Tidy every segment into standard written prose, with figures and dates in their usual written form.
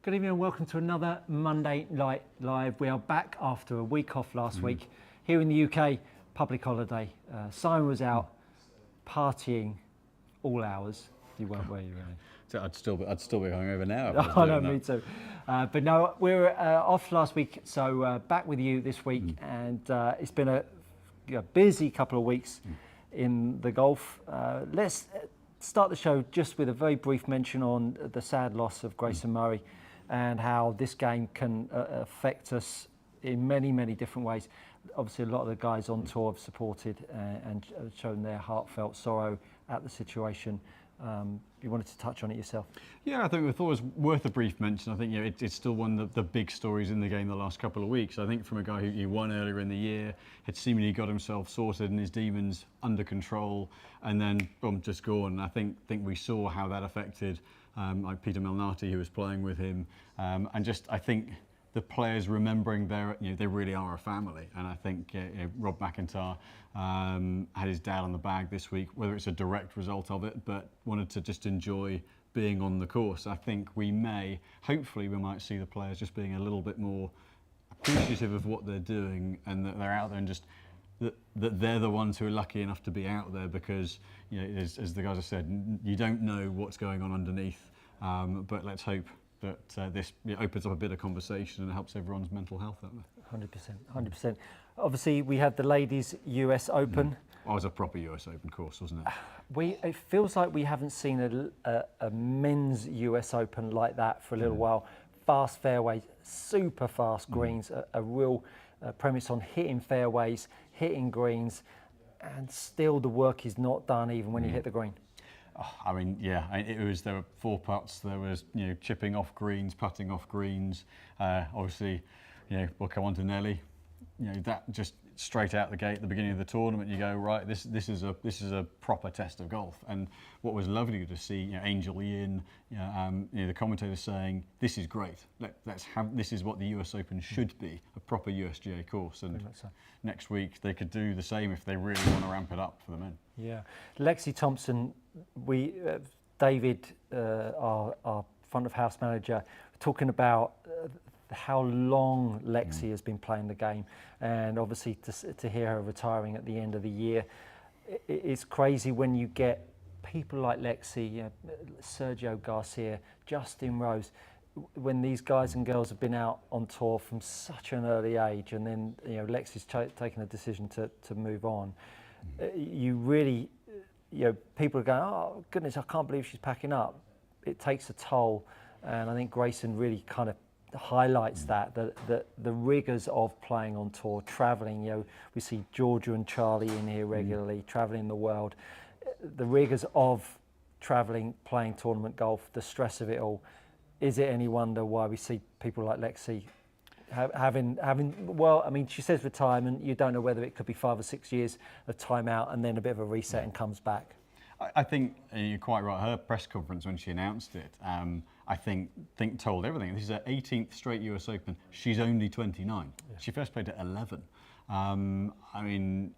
Good evening and welcome to another Monday Night Live. We are back after a week off last week. Here in the UK, public holiday. Simon was out partying all hours. You weren't, were you, really? So I'd still be hungover now. If I know, me too. But no, we were off last week, so back with you this week. And it's been a busy couple of weeks in the golf. Let's start the show just with a very brief mention on the sad loss of Grayson Murray and how this game can affect us in many, many different ways. Obviously, a lot of the guys on tour have supported and shown their heartfelt sorrow at the situation. You wanted to touch on it yourself? Yeah, I think we thought it was worth a brief mention. I think it's still one of the big stories in the game the last couple of weeks. I think from a guy who won earlier in the year, had seemingly got himself sorted and his demons under control, and then boom, just gone. I think we saw how that affected like Peter Malnati, who was playing with him, and just I think the players remembering they really are a family. And I think Rob McIntyre had his dad on the bag this week, whether it's a direct result of it, but wanted to just enjoy being on the course. I think hopefully we might see the players just being a little bit more appreciative of what they're doing, and that they're out there and just that they're the ones who are lucky enough to be out there, because as the guys have said, you don't know what's going on underneath, but let's hope that this opens up a bit of conversation and helps everyone's mental health out there. 100%. Obviously, we had the Ladies US Open. Oh, it was a proper US Open course, wasn't it? It feels like we haven't seen a men's US Open like that for a little while. Fast fairways, super fast greens, a real premise on hitting fairways, hitting greens, and still the work is not done even when you hit the green. I mean, yeah, there were 4 putts, there was, chipping off greens, putting off greens. Obviously, we'll come on to Nelly. That just straight out the gate at the beginning of the tournament, you go, right, this is a proper test of golf. And what was lovely to see, Angel Ian, the commentators saying, this is great. This is what the US Open should be, a proper USGA course. And next week they could do the same if they really want to ramp it up for the men. Yeah. Lexi Thompson, David, our front of house manager, talking about how long Lexi has been playing the game, and obviously to hear her retiring at the end of the year, it's crazy when you get people like Lexi, Sergio Garcia, Justin Rose, when these guys and girls have been out on tour from such an early age, and then Lexi's taken a decision to move on. You really, people are going, oh goodness, I can't believe she's packing up. It takes a toll, and I think Grayson really kind of highlights that the rigours of playing on tour, travelling. We see Georgia and Charlie in here regularly, travelling the world. The rigours of travelling, playing tournament golf, the stress of it all. Is it any wonder why we see people like Lexi having? Well, I mean, she says retirement. You don't know whether it could be 5 or 6 years of time out and then a bit of a reset and comes back. I think you're quite right. Her press conference when she announced it, I think told everything. This is her 18th straight US Open. She's only 29. Yeah. She first played at 11. I mean,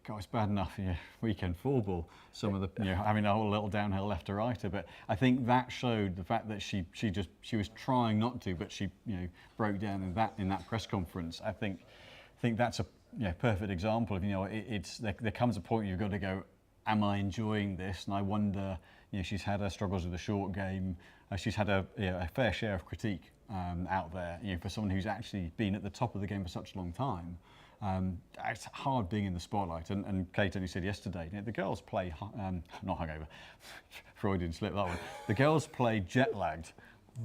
God, it's bad enough. Weekend four ball. Some of the having a whole little downhill left to right her, but I think that showed the fact that she was trying not to, but she broke down in that press conference. I think that's a perfect example of there comes a point you've got to go, am I enjoying this? And I wonder, she's had her struggles with the short game. She's had a fair share of critique out there. For someone who's actually been at the top of the game for such a long time, it's hard being in the spotlight. And Kate only said yesterday, the girls play not hungover. Freudian slip that one. The girls play jet lagged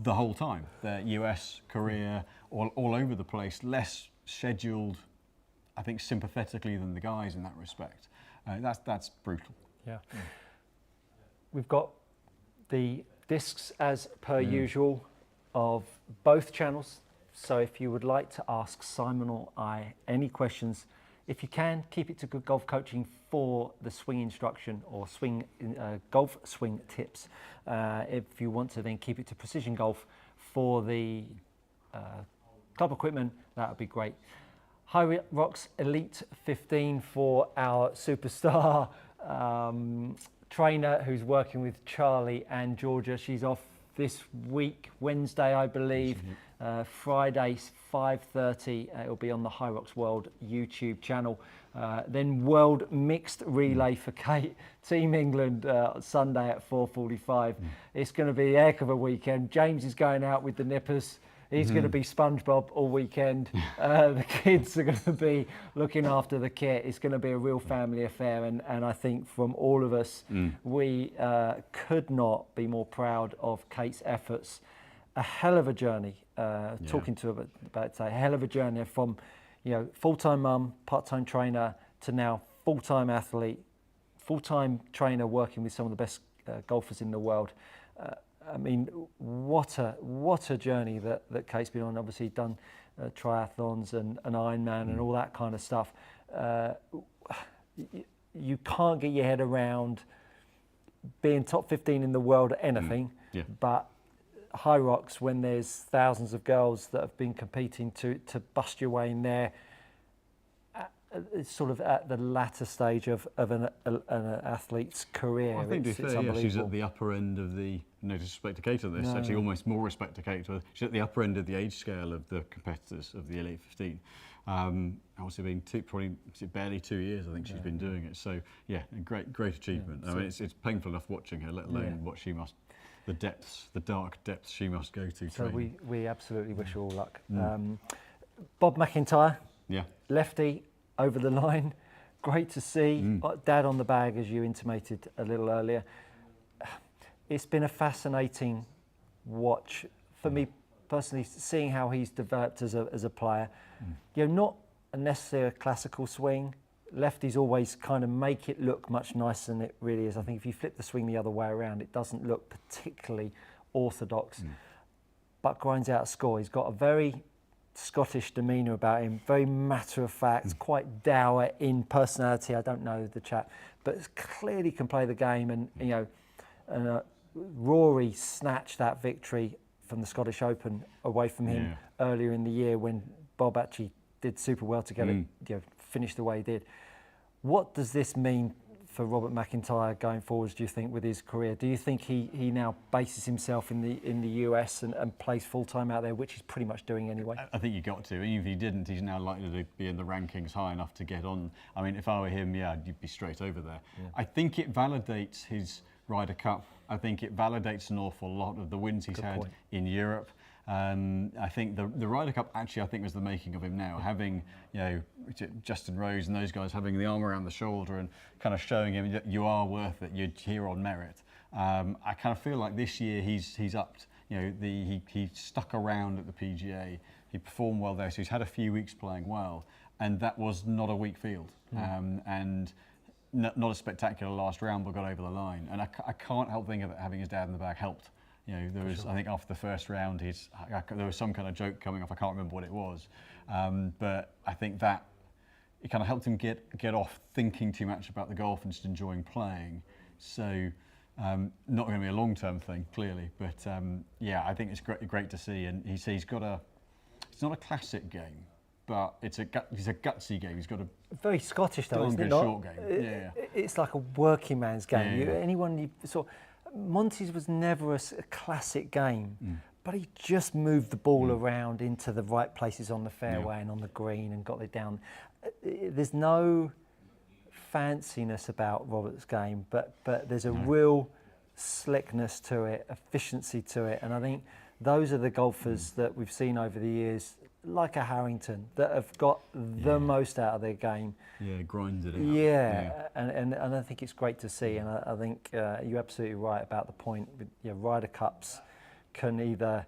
the whole time. Their US career all over the place, less scheduled, I think, sympathetically than the guys in that respect. That's brutal. Yeah. We've got the discs as per usual of both channels. So if you would like to ask Simon or I any questions, if you can, keep it to Good Golf Coaching for the swing instruction or golf swing tips. If you want to then keep it to Precision Golf for the club equipment, that would be great. High Rocks Elite 15 for our superstar trainer who's working with Charlie and Georgia. She's off this week, Wednesday, I believe. Friday, 5:30. It'll be on the High Rocks World YouTube channel. Then World Mixed Relay for Kate, Team England, Sunday at 4:45. It's going to be a heck of a weekend. James is going out with the nippers. He's going to be SpongeBob all weekend. The kids are going to be looking after the kit. It's going to be a real family affair. And I think from all of us, we could not be more proud of Kate's efforts. A hell of a journey. Talking to her about it, a hell of a journey from, full-time mum, part-time trainer, to now full-time athlete, full-time trainer working with some of the best golfers in the world. I mean, what a journey that Kate's been on. Obviously done triathlons and Ironman and all that kind of stuff. You can't get your head around being top 15 in the world at anything, but High Rocks, when there's thousands of girls that have been competing to bust your way in there, it's sort of at the latter stage of an athlete's career. Well, I think she's at the upper end of the, no disrespect to Kate on this, actually almost more respect to Kate. She's at the upper end of the age scale of the competitors of the Elite 15. Obviously been barely 2 years I think she's been doing it. So yeah, a great achievement. I mean, it's painful enough watching her, let alone what she must, the dark depths she must go to. So we absolutely wish her all luck. Bob McIntyre, lefty, over the line, great to see. Dad on the bag, as you intimated a little earlier. It's been a fascinating watch for me personally, seeing how he's developed as a player. Not necessarily a classical swing. Lefties always kind of make it look much nicer than it really is. I think if you flip the swing the other way around, it doesn't look particularly orthodox. But grinds out a score. He's got a very Scottish demeanour about him, very matter of fact, quite dour in personality. I don't know the chap, but clearly can play the game. And Rory snatched that victory from the Scottish Open away from him earlier in the year when Bob actually did super well to get it, finish the way he did. What does this mean for Robert McIntyre going forwards, do you think, with his career? Do you think he now bases himself in the US and plays full-time out there, which he's pretty much doing anyway? I think you got to. Even if he didn't, he's now likely to be in the rankings high enough to get on. I mean, if I were him, you'd be straight over there. I think it validates his Ryder Cup. I think it validates an awful lot of the wins he's had in Europe. I think the Ryder Cup actually, I think, was the making of him now. Having, Justin Rose and those guys having the arm around the shoulder and kind of showing him that you are worth it, you're here on merit. I kind of feel like this year he's upped. He stuck around at the PGA. He performed well there, so he's had a few weeks playing well, and that was not a weak field. And not a spectacular last round, but got over the line. And I can't help thinking that having his dad in the bag helped. There was, I think, after the first round, there was some kind of joke coming off. I can't remember what it was, but I think that it kind of helped him get off thinking too much about the golf and just enjoying playing. So, not going to be a long-term thing, clearly, but I think it's great to see. And he's got it's not a classic game, but it's a gutsy game. He's got a very Scottish though, isn't it? Short game. It's like a working man's game. Anyone you saw. Monty's was never a classic game, but he just moved the ball around into the right places on the fairway and on the green and got it down. There's no fanciness about Robert's game, but there's a real slickness to it, efficiency to it, and I think those are the golfers that we've seen over the years, like a Harrington, that have got the most out of their game. Grinded it up. And I think it's great to see, and I think you're absolutely right about the point. Ryder Cups can either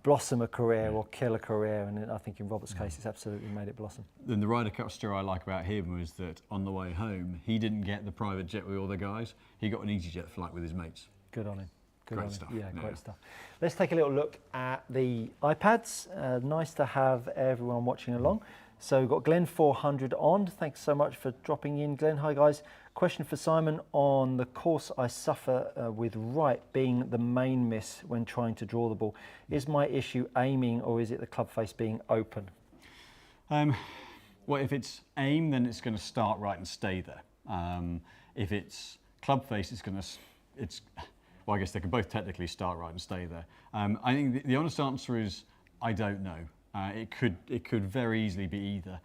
blossom a career or kill a career, and I think in Robert's case it's absolutely made it blossom. Then the Ryder Cup story I like about him was that on the way home he didn't get the private jet with all the guys, he got an EasyJet flight with his mates. Good on him. Great stuff. Great stuff. Let's take a little look at the iPads. Nice to have everyone watching along. So we've got Glenn 400 on. Thanks so much for dropping in, Glenn. Hi guys. Question for Simon on the course I suffer with right being the main miss when trying to draw the ball. Is my issue aiming or is it the club face being open? Well, if it's aim, then it's going to start right and stay there. If it's club face, well, I guess they can both technically start right and stay there. I think the honest answer is I don't know. It could very easily be either.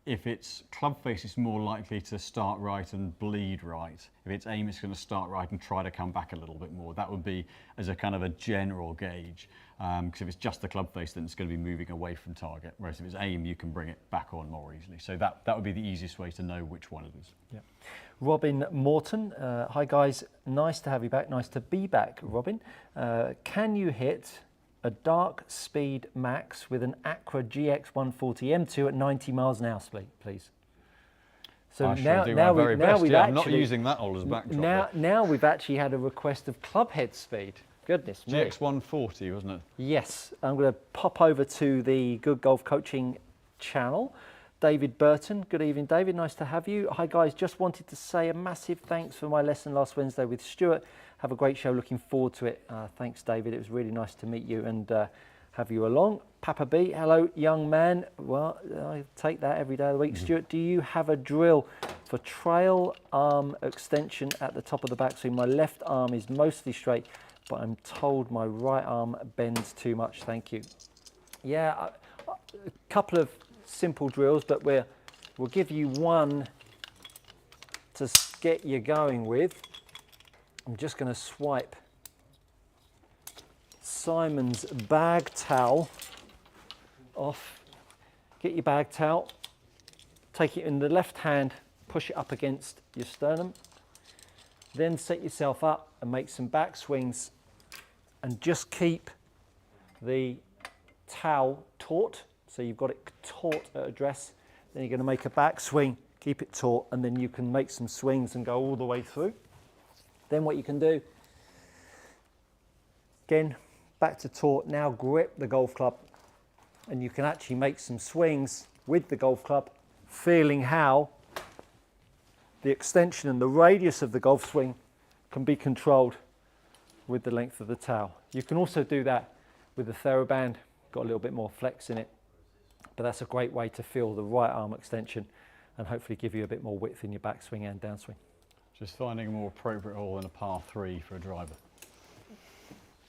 If it's club face, it's more likely to start right and bleed right. If it's aim, it's going to start right and try to come back a little bit more. That would be as a kind of a general gauge. Because if it's just the club face, then it's going to be moving away from target. Whereas if it's aim, you can bring it back on more easily. So that would be the easiest way to know which one it is. Yeah. Robin Morton, hi guys, nice to have you back. Nice to be back, Robin. Can you hit a dark speed max with an Acura GX140 M2 at 90 miles an hour, please? So I'm not using that all as backdrop. Now we've actually had a request of club head speed. Goodness me. GX140, wasn't it? Yes, I'm going to pop over to the Good Golf Coaching channel. David Burton, good evening, David. Nice to have you. Hi guys, just wanted to say a massive thanks for my lesson last Wednesday with Stuart. Have a great show, looking forward to it. Thanks, David. It was really nice to meet you and have you along. Papa B, hello, young man. Well, I take that every day of the week. Stuart, do you have a drill for trail arm extension at the top of the backswing? My left arm is mostly straight, but I'm told my right arm bends too much. Thank you. Yeah, a couple of simple drills, but we'll give you one to get you going with. I'm just going to swipe Simon's bag towel off. Get your bag towel, take it in the left hand, push it up against your sternum, then set yourself up and make some back swings and just keep the towel taut. So you've got it taut at address, then you're going to make a back swing, keep it taut, and then you can make some swings and go all the way through. Then what you can do, again, back to taut, now grip the golf club, and you can actually make some swings with the golf club, feeling how the extension and the radius of the golf swing can be controlled with the length of the towel. You can also do that with the TheraBand, got a little bit more flex in it. But that's a great way to feel the right arm extension and hopefully give you a bit more width in your backswing and downswing. Just finding a more appropriate hole than a par 3 for a driver.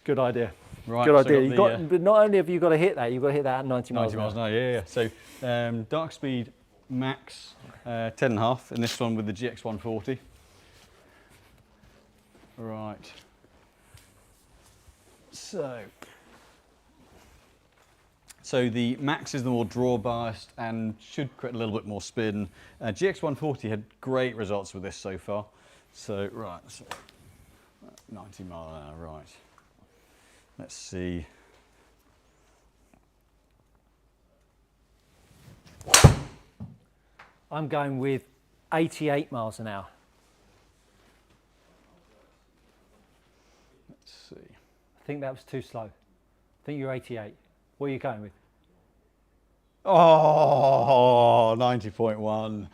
Good idea. Right, good so idea. But not only have you got to hit that, you've got to hit that at 90 miles an hour. Yeah. So dark speed max 10.5 in this one with the GX140. Right. So the max is the more draw biased and should create a little bit more spin. GX140 had great results with this so far. So, right, so 90 mile an hour, right. Let's see. I'm going with 88 miles an hour. Let's see. I think that was too slow. I think you're 88. What are you going with? Oh, 90.1.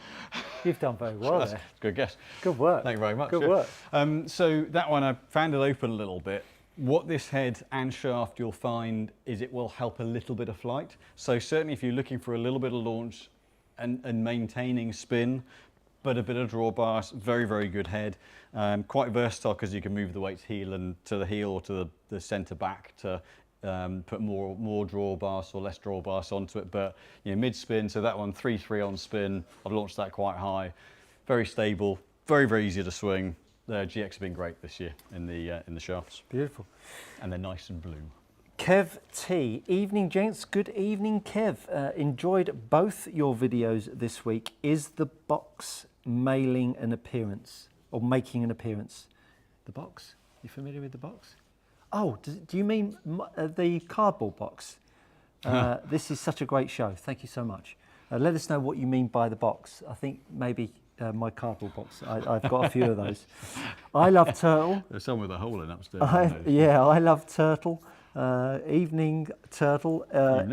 You've done very well there. Good guess. Good work. Thank you very much. Good work. So that one, I found it open a little bit. What this head and shaft you'll find is it will help a little bit of flight. So certainly if you're looking for a little bit of launch and maintaining spin, but a bit of draw bias, very, very good head. Quite versatile because you can move the weights heel and to the heel or to the centre back to put more draw bias or less draw bias onto it, but mid spin. So that one 3-3 on spin. I've launched that quite high, very stable, very, very easy to swing. The GX have been great this year in the shafts. Beautiful, and they're nice and blue. Kev T, evening gents. Good evening, Kev. Enjoyed both your videos this week. Is the box mailing an appearance or making an appearance? The box? You familiar with the box? Oh, do you mean the cardboard box? This is such a great show. Thank you so much. Let us know what you mean by the box. I think maybe my cardboard box. I've got a few of those. I love Turtle. There's some with a hole in upstairs. I love Turtle. Evening Turtle.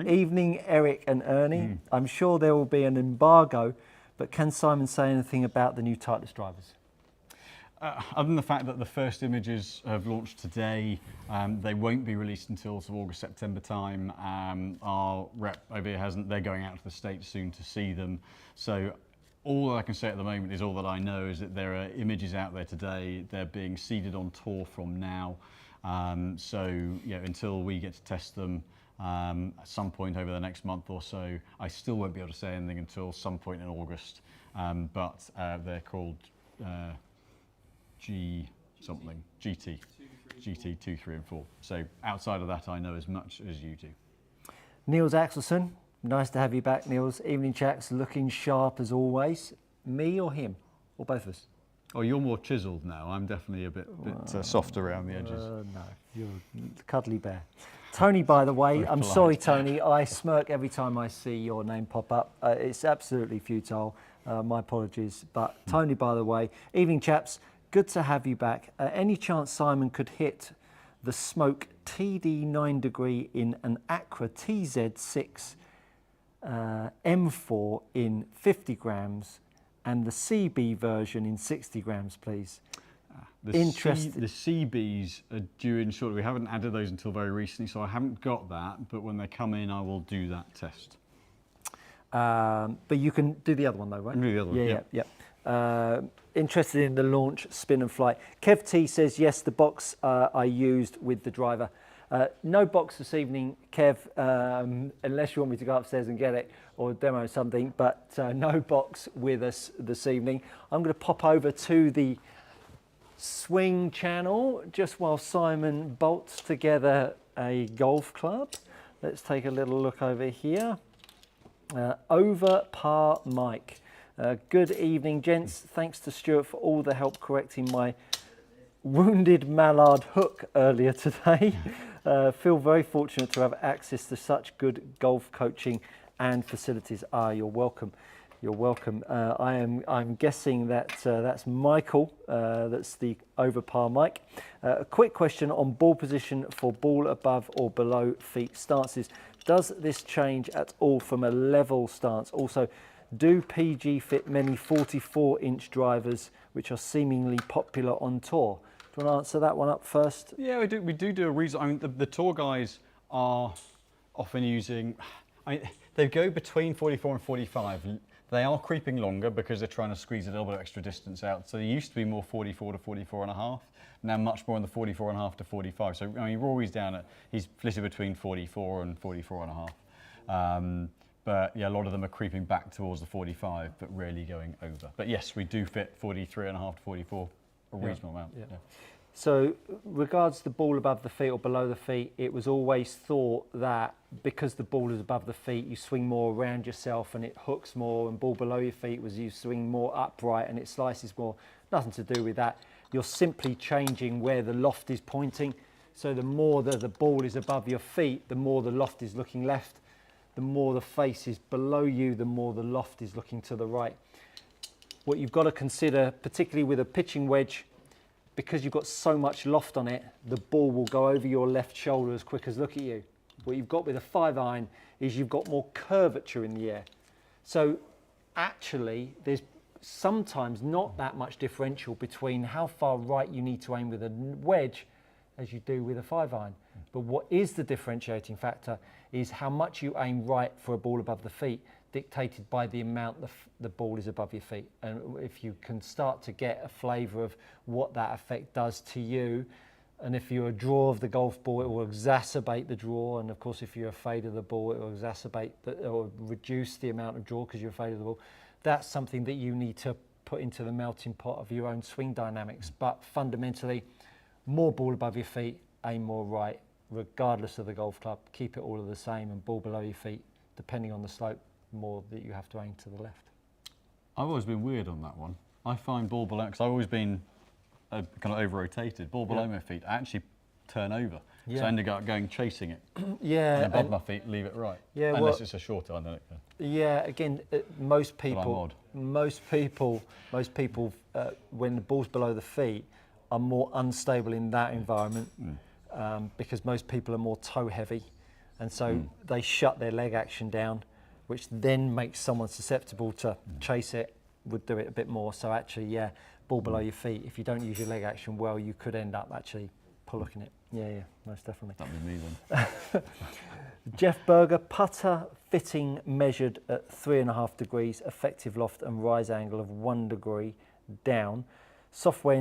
Evening Eric and Ernie. I'm sure there will be an embargo, but can Simon say anything about the new Titleist drivers? Other than the fact that the first images have launched today, they won't be released until sort of August, September time. Our rep over here hasn't, they're going out to the States soon to see them. So all I can say at the moment is all that I know is that there are images out there today. They're being seeded on tour from now. So until we get to test them at some point over the next month or so, I still won't be able to say anything until some point in August. But they're called GT 2, 3 and 4. So outside of that, I know as much as you do. Niels Axelson, nice to have you back, Niels. Evening chats, looking sharp as always. Me or him, or both of us? Oh, you're more chiselled now. I'm definitely a bit soft around the edges. No, you're a cuddly bear. Tony, by the way, I'm sorry, Tony. I smirk every time I see your name pop up. It's absolutely futile. My apologies. But Tony, by the way, evening chaps, good to have you back. Any chance Simon could hit the Smoke TD 9 degree in an Acra TZ6 M4 in 50 grams and the CB version in 60 grams, please? The CBs are due in shortly. We haven't added those until very recently, so I haven't got that. But when they come in, I will do that test. But you can do the other one, though, right? Do the other one, yeah. Interested in the launch, spin and flight. Kev T says, yes, the box I used with the driver. No box this evening, Kev, unless you want me to go upstairs and get it or demo something, but no box with us this evening. I'm going to pop over to the swing channel just while Simon bolts together a golf club. Let's take a little look over here. Over par Mike. Good evening, gents. Thanks to Stuart for all the help correcting my wounded mallard hook earlier today. Feel very fortunate to have access to such good golf coaching and facilities. You're welcome. You're welcome. I'm guessing that that's Michael. That's the over par Mike. A quick question on ball position for ball above or below feet stances. Does this change at all from a level stance? Also, do PG fit many 44-inch drivers, which are seemingly popular on tour? Do you want to answer that one up first? Yeah, we do a reason. I mean, the tour guys are often using. They go between 44 and 45. They are creeping longer because they're trying to squeeze a little bit of extra distance out. So they used to be more 44 to 44 and a half. Now much more in the 44 and a half to 45. So I mean, Rory's down at, he's flitted between 44 and 44 and a half. But yeah, a lot of them are creeping back towards the 45, but rarely going over. But yes, we do fit 43 and a half to 44, a reasonable amount. Yeah. Yeah. So regards the ball above the feet or below the feet, it was always thought that because the ball is above the feet, you swing more around yourself and it hooks more, and ball below your feet was you swing more upright and it slices more. Nothing to do with that. You're simply changing where the loft is pointing. So the more that the ball is above your feet, the more the loft is looking left. The more the face is below you, the more the loft is looking to the right. What you've got to consider, particularly with a pitching wedge, because you've got so much loft on it, the ball will go over your left shoulder as quick as look at you. What you've got with a 5-iron is you've got more curvature in the air. So actually, there's sometimes not that much differential between how far right you need to aim with a wedge as you do with a 5-iron. But what is the differentiating factor is how much you aim right for a ball above the feet, dictated by the amount the ball is above your feet. And if you can start to get a flavour of what that effect does to you, and if you're a drawer of the golf ball, it will exacerbate the draw. And of course, if you're afraid of the ball, it will exacerbate or reduce the amount of draw because you're afraid of the ball. That's something that you need to put into the melting pot of your own swing dynamics. But fundamentally, more ball above your feet, aim more right, regardless of the golf club. Keep it all the same, and ball below your feet, depending on the slope, more that you have to aim to the left. I've always been weird on that one. I find ball below, because I've always been kind of over-rotated. Ball below my feet, I actually turn over. So I end up going chasing it. And above my feet, leave it right. Yeah, unless it's a short iron, then it can. Yeah, again, most people, when the ball's below the feet, are more unstable in that environment because most people are more toe heavy, and so they shut their leg action down, which then makes someone susceptible to chase it, would do it a bit more. So actually, ball below your feet, if you don't use your leg action well, you could end up actually Pollock in it. Yeah, most definitely. That'd be me then. Jeff Berger, putter fitting measured at 3.5 degrees, effective loft and rise angle of 1 degree down. Software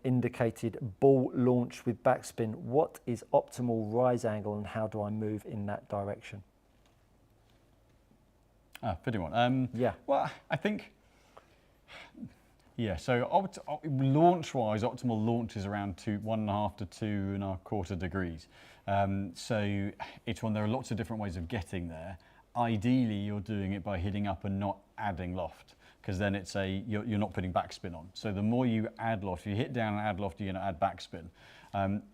indicated ball launch with backspin. What is optimal rise angle and how do I move in that direction? Fitting one. Yeah. Well, I think, yeah, so launch-wise, optimal launch is around 1.5 to 2.25 degrees. So it's one, there are lots of different ways of getting there. Ideally, you're doing it by hitting up and not adding loft, because then it's you're not putting backspin on. So the more you add loft, if you hit down and add loft, you're going to add backspin.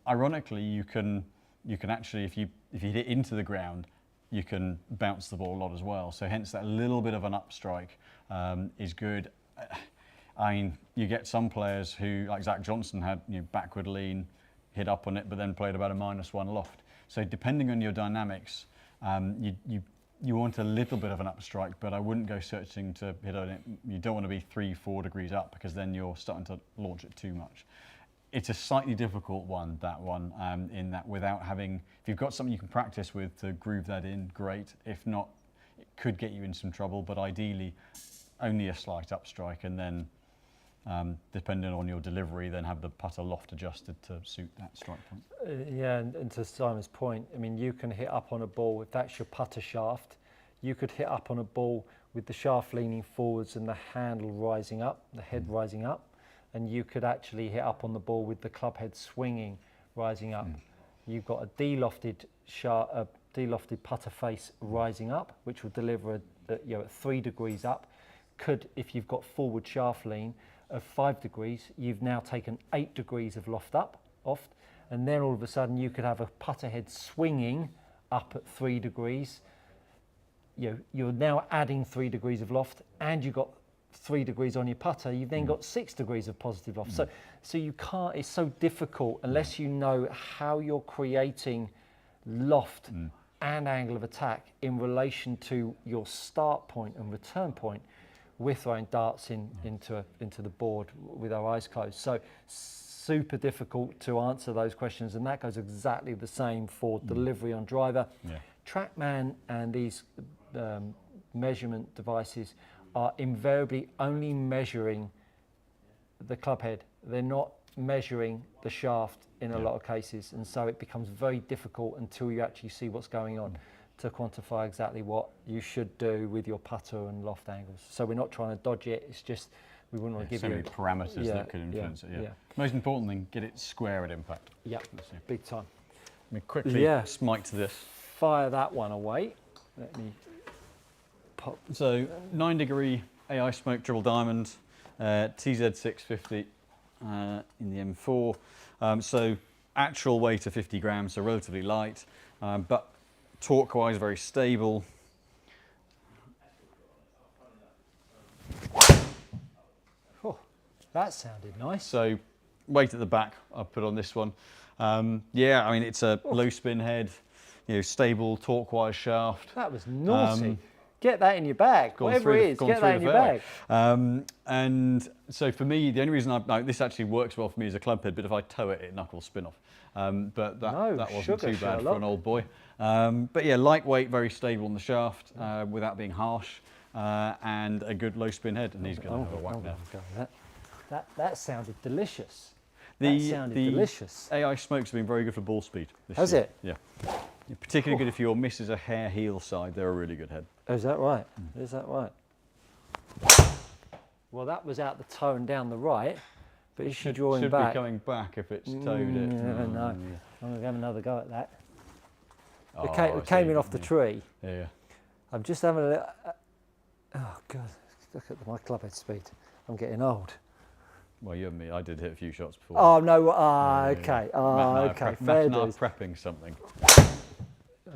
Ironically, you can actually, if you hit it into the ground, you can bounce the ball a lot as well. So hence that little bit of an upstrike is good. I mean, you get some players who, like Zach Johnson, had backward lean, hit up on it, but then played about a -1 loft. So depending on your dynamics, you want a little bit of an upstrike, but I wouldn't go searching to hit on it. You don't want to be 3-4 degrees up, because then you're starting to launch it too much. It's a slightly difficult one, in that without having, if you've got something you can practice with to groove that in, great. If not, it could get you in some trouble, but ideally only a slight upstrike, and then depending on your delivery, then have the putter loft adjusted to suit that strike point. Yeah, and to Simon's point, I mean, you can hit up on a ball, if that's your putter shaft, you could hit up on a ball with the shaft leaning forwards and the handle rising up, the head rising up, and you could actually hit up on the ball with the club head swinging, rising up. You've got a de-lofted putter face rising up, which will deliver at 3 degrees up. Could, if you've got forward shaft lean of 5 degrees, you've now taken 8 degrees of loft off, and then all of a sudden you could have a putter head swinging up at 3 degrees. You're now adding 3 degrees of loft, and you've got 3 degrees on your putter. You've then got 6 degrees of positive loft. So you can't. It's so difficult unless you know how you're creating loft and angle of attack in relation to your start point and return point. We're throwing darts into the board with our eyes closed. So super difficult to answer those questions, and that goes exactly the same for delivery on driver. TrackMan and these measurement devices are invariably only measuring the club head. They're not measuring the shaft in a lot of cases, and so it becomes very difficult until you actually see what's going on to quantify exactly what you should do with your putter and loft angles. So we're not trying to dodge it, it's just we wouldn't want to give so you many parameters that could influence it. Most important thing, get it square at impact. Yeah, big time. Let me quickly smite to this. Fire that one away. Let me pop. So 9 degree AI Smoke Triple Diamond, TZ650 in the M4. So actual weight of 50 grams, so relatively light, but torque-wise very stable. Oh, that sounded nice. So weight at the back I'll put on this one. Yeah, I mean it's a low spin head, stable torque-wise shaft. That was naughty. Get that in your bag, whatever it is, get that in your bag. And so for me, the only reason this actually works well for me as a club head, but if I tow it, it knuckles spin off. But that wasn't too bad for an old boy. But yeah, lightweight, very stable on the shaft without being harsh, and a good low spin head. And he's going to have a whack now. That sounded delicious. That sounded delicious. AI Smoke's been very good for ball speed this year. Has it? Yeah. Particularly good if your miss is a hair heel side. They're a really good head. Oh, is that right? Is that right? Well, that was out the toe and down the right, but is she drawing back? Should be coming back if it's towed it. No. I'm going to have another go at that. It came in off the tree. Yeah. I'm just having a little... oh, God. Look at my club head speed. I'm getting old. Well, you and me, I did hit a few shots before. Oh, no. Okay. Okay. Fair dues. Prepping something.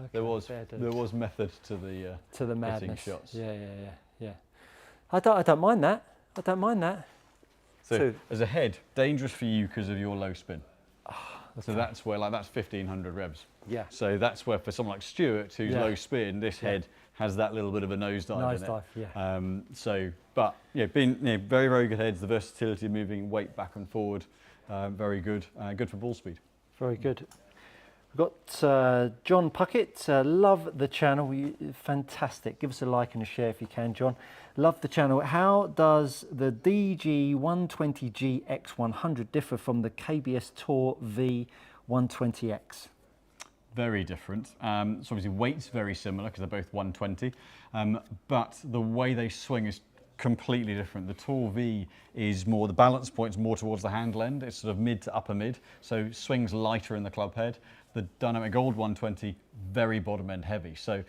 Okay, there was method to the madness. Shots. Yeah. I don't mind that. So as a head, dangerous for you because of your low spin. So that's where that's 1500 revs. Yeah. So that's where for someone like Stuart, who's low spin, this head has that little bit of a nosedive in it. But being very, very good heads, the versatility of moving weight back and forward, very good. Good for ball speed. Very good. We've got John Puckett. Love the channel. Fantastic. Give us a like and a share if you can, John. Love the channel. How does the DG120G X100 differ from the KBS Tour V120X? Very different. So obviously weight's very similar because they're both 120, but the way they swing is completely different. The Tour V is more, the balance point's more towards the handle end. It's sort of mid to upper mid, so swings lighter in the club head. The Dynamic Gold 120, very bottom end heavy. So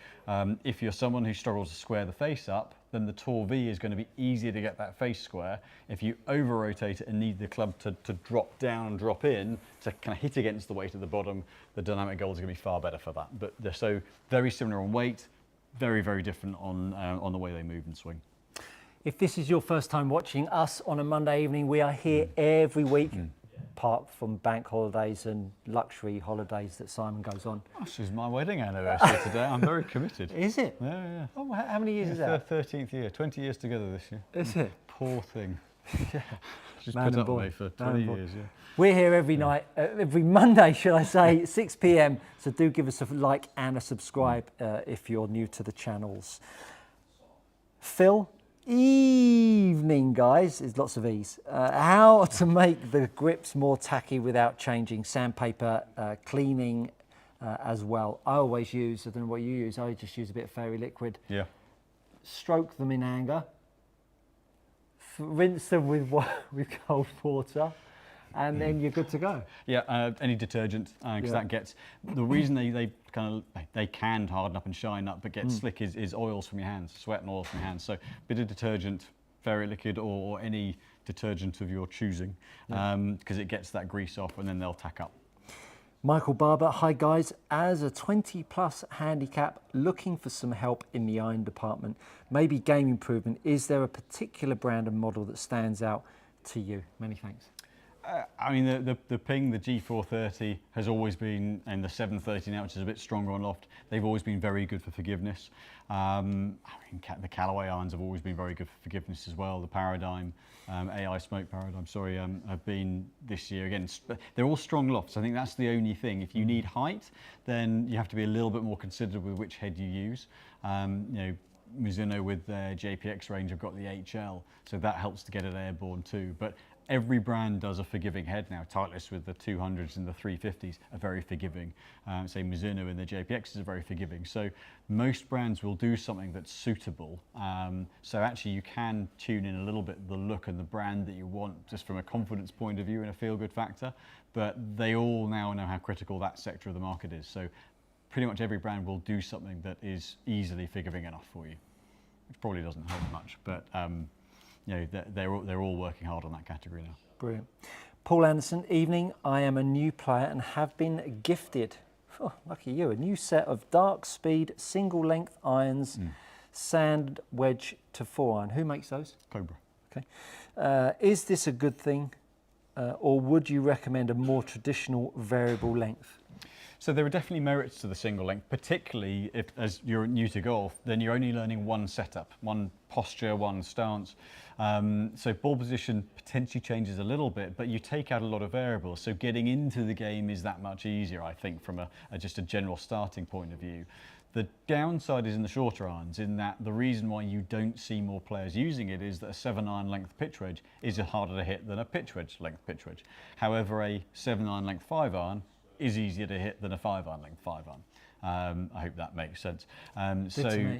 if you're someone who struggles to square the face up, then the Tour V is going to be easier to get that face square. If you over rotate it and need the club to drop down and drop in to kind of hit against the weight at the bottom, the Dynamic Gold is going to be far better for that. But they're so very similar on weight, very, very different on the way they move and swing. If this is your first time watching us on a Monday evening, we are here every week, apart from bank holidays and luxury holidays that Simon goes on. Oh, this is my wedding anniversary today. I'm very committed. Is it? Yeah, yeah. Oh, how many years is that? 13th year, 20 years together this year. Is it? Poor thing. Just Man put and up with boy. me for 20 years, yeah. We're here every night, every Monday, should I say, 6 p.m. So do give us a like and a subscribe if you're new to the channels. Phil, evening, guys. There's lots of E's. How to make the grips more tacky without changing sandpaper, cleaning as well. I always use, I don't know what you use, I just use a bit of fairy liquid. Yeah. Stroke them in anger. Rinse them with cold water. And then you're good to go. Yeah, any detergent, because that gets, the reason they can harden up and shine up, but get slick is oils from your hands, sweat and oil from your hands. So a bit of detergent, fairy liquid or any detergent of your choosing, because it gets that grease off and then they'll tack up. Michael Barber, hi guys. As a 20+ handicap looking for some help in the iron department, maybe game improvement, is there a particular brand and model that stands out to you? Many thanks. I mean, the Ping, the G430 has always been, and the 730 now, which is a bit stronger on loft, they've always been very good for forgiveness. I mean, the Callaway irons have always been very good for forgiveness as well. The Paradigm, AI Smoke Paradigm, sorry, have been this year. Again, they're all strong lofts. I think that's the only thing. If you need height, then you have to be a little bit more considerate with which head you use. You know, Mizuno with their JPX range have got the HL, so that helps to get it airborne too. But every brand does a forgiving head now. Titleist with the 200s and the 350s are very forgiving. Say Mizuno and the JPX is very forgiving. So most brands will do something that's suitable. So actually you can tune in a little bit the look and the brand that you want just from a confidence point of view and a feel-good factor. But they all now know how critical that sector of the market is. So pretty much every brand will do something that is easily forgiving enough for you, which probably doesn't help much. But you know, they're all working hard on that category now. Brilliant. Paul Anderson, evening. I am a new player and have been gifted, oh, lucky you, a new set of dark speed single length irons, sand wedge to 4-iron. Who makes those? Cobra. Okay. Is this a good thing, or would you recommend a more traditional variable length? So there are definitely merits to the single length, particularly if, as you're new to golf, then you're only learning one setup, one posture, one stance. So ball position potentially changes a little bit, but you take out a lot of variables. So getting into the game is that much easier, I think, from just a general starting point of view. The downside is in the shorter irons, in that the reason why you don't see more players using it is that a 7-iron length pitch wedge is harder to hit than a pitch wedge length pitch wedge. However, a 7-iron length 5-iron is easier to hit than a 5-iron length 5-iron. I hope that makes sense. So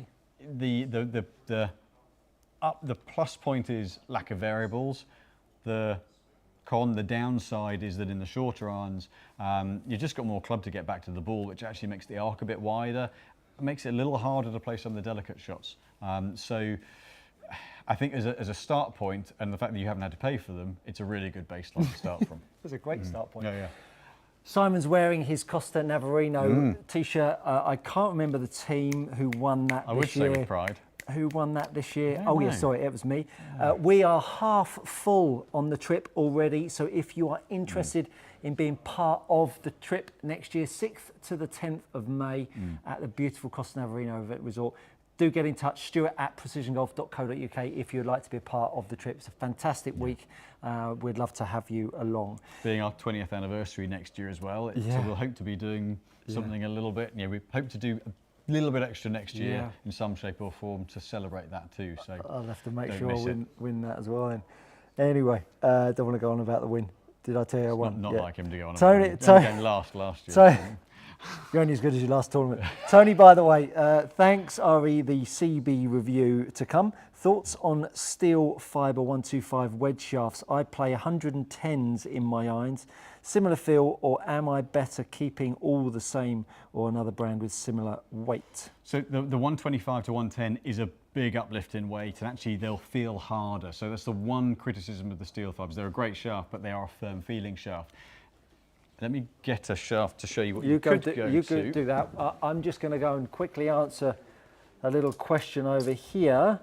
the plus point is lack of variables. The downside is that in the shorter irons, you've just got more club to get back to the ball, which actually makes the arc a bit wider. It makes it a little harder to play some of the delicate shots. So I think as a start point, and the fact that you haven't had to pay for them, it's a really good baseline to start from. That's a great start point. Yeah, yeah. Simon's wearing his Costa Navarino t-shirt. I can't remember the team who won that this year. I would say with pride. Who won that this year? Oh, yeah, sorry, it was me. We are half full on the trip already, so if you are interested in being part of the trip next year, 6th to the 10th of May at the beautiful Costa Navarino Resort, do get in touch, Stuart at precisiongolf.co.uk if you'd like to be a part of the trip. It's a fantastic week. We'd love to have you along. Being our 20th anniversary next year as well, so we'll hope to be doing something a little bit. We hope to do a little bit extra next year in some shape or form to celebrate that too. So I'll have to make sure I win that as well then. Anyway, don't want to go on about the win. Did I tell you I won? Not like him to go on. Tony came last year. So, you're only as good as your last tournament. Tony, by the way, thanks, Ari, the CB review to come. Thoughts on steel fibre 125 wedge shafts? I play 110s in my irons. Similar feel, or am I better keeping all the same or another brand with similar weight? So the 125 to 110 is a big uplift in weight, and actually they'll feel harder. So that's the one criticism of the steel fibres. They're a great shaft, but they are a firm feeling shaft. Let me get a shaft to show you what you could go to. You could do that. I'm just going to go and quickly answer a little question over here.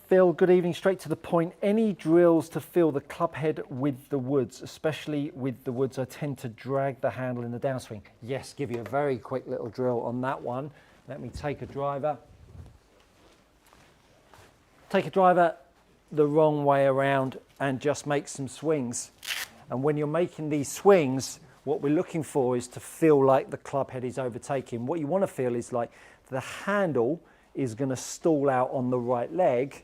Phil, good evening. Straight to the point. Any drills to feel the club head with the woods, especially with the woods? I tend to drag the handle in the downswing. Yes, give you a very quick little drill on that one. Let me take a driver. Take a driver the wrong way around and just make some swings. And when you're making these swings, what we're looking for is to feel like the club head is overtaking. What you want to feel is like the handle is going to stall out on the right leg